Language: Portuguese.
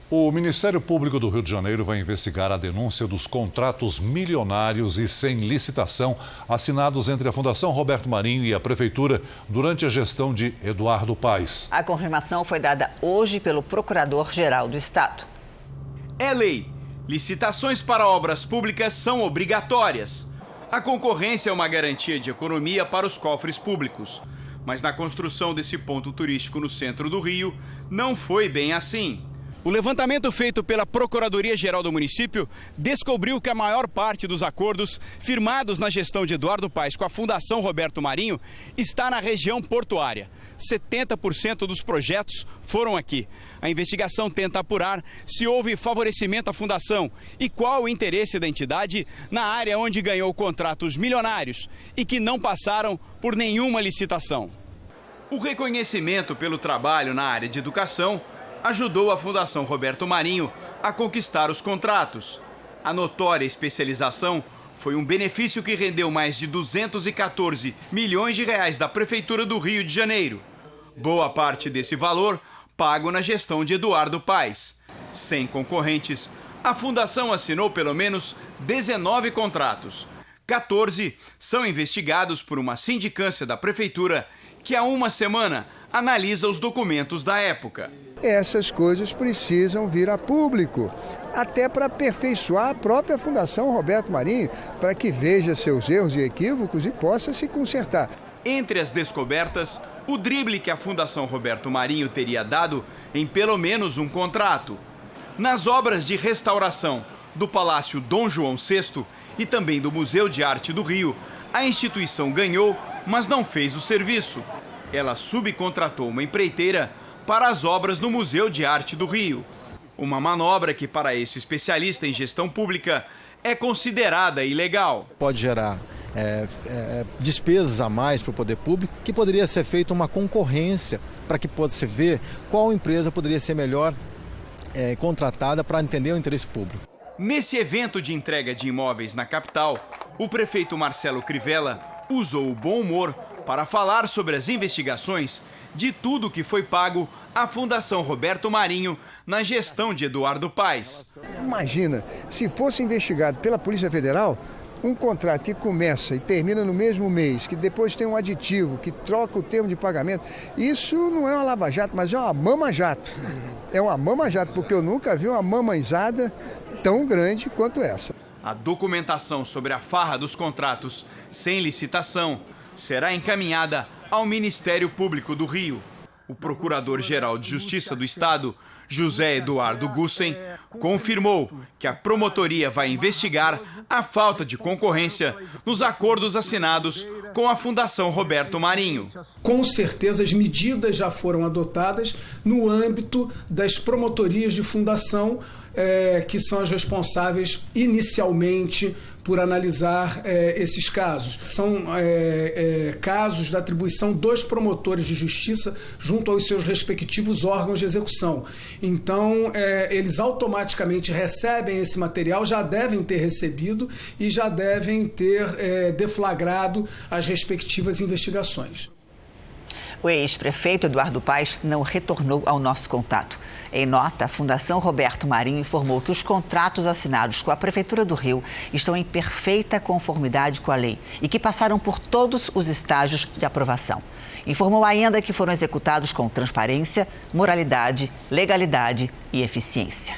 O Ministério Público do Rio de Janeiro vai investigar a denúncia dos contratos milionários e sem licitação assinados entre a Fundação Roberto Marinho e a Prefeitura durante a gestão de Eduardo Paes. A confirmação foi dada hoje pelo Procurador-Geral do Estado. É lei. Licitações para obras públicas são obrigatórias. A concorrência é uma garantia de economia para os cofres públicos. Mas na construção desse ponto turístico no centro do Rio, não foi bem assim. O levantamento feito pela Procuradoria-Geral do município descobriu que a maior parte dos acordos firmados na gestão de Eduardo Paes com a Fundação Roberto Marinho está na região portuária. 70% dos projetos foram aqui. A investigação tenta apurar se houve favorecimento à fundação e qual o interesse da entidade na área onde ganhou contratos milionários e que não passaram por nenhuma licitação. O reconhecimento pelo trabalho na área de educação ajudou a Fundação Roberto Marinho a conquistar os contratos. A notória especialização foi um benefício que rendeu mais de 214 milhões de reais da Prefeitura do Rio de Janeiro. Boa parte desse valor pago na gestão de Eduardo Paes. Sem concorrentes, a Fundação assinou pelo menos 19 contratos. 14 são investigados por uma sindicância da Prefeitura que há uma semana analisa os documentos da época. Essas coisas precisam vir a público, até para aperfeiçoar a própria Fundação Roberto Marinho, para que veja seus erros e equívocos e possa se consertar. Entre as descobertas, o drible que a Fundação Roberto Marinho teria dado em pelo menos um contrato. Nas obras de restauração do Palácio Dom João VI e também do Museu de Arte do Rio, a instituição ganhou, mas não fez o serviço. Ela subcontratou uma empreiteira para as obras no Museu de Arte do Rio. Uma manobra que, para esse especialista em gestão pública, é considerada ilegal. Pode gerar despesas a mais para o poder público, que poderia ser feita uma concorrência para que possa ver qual empresa poderia ser melhor contratada para atender o interesse público. Nesse evento de entrega de imóveis na capital, o prefeito Marcelo Crivella usou o bom humor para falar sobre as investigações de tudo que foi pago à Fundação Roberto Marinho na gestão de Eduardo Paes. Imagina, se fosse investigado pela Polícia Federal, um contrato que começa e termina no mesmo mês, que depois tem um aditivo, que troca o termo de pagamento, isso não é uma lava-jato, mas é uma mama-jato. É uma mama-jato, porque eu nunca vi uma mamãezada tão grande quanto essa. A documentação sobre a farra dos contratos sem licitação será encaminhada ao Ministério Público do Rio. O Procurador-Geral de Justiça do Estado, José Eduardo Gussen, confirmou que a promotoria vai investigar a falta de concorrência nos acordos assinados com a Fundação Roberto Marinho. Com certeza as medidas já foram adotadas no âmbito das promotorias de fundação, que são as responsáveis inicialmente por analisar esses casos. São casos da atribuição dos promotores de justiça junto aos seus respectivos órgãos de execução. Então, eles automaticamente recebem esse material, já devem ter recebido e já devem ter deflagrado as respectivas investigações. O ex-prefeito Eduardo Paes não retornou ao nosso contato. Em nota, a Fundação Roberto Marinho informou que os contratos assinados com a Prefeitura do Rio estão em perfeita conformidade com a lei e que passaram por todos os estágios de aprovação. Informou ainda que foram executados com transparência, moralidade, legalidade e eficiência.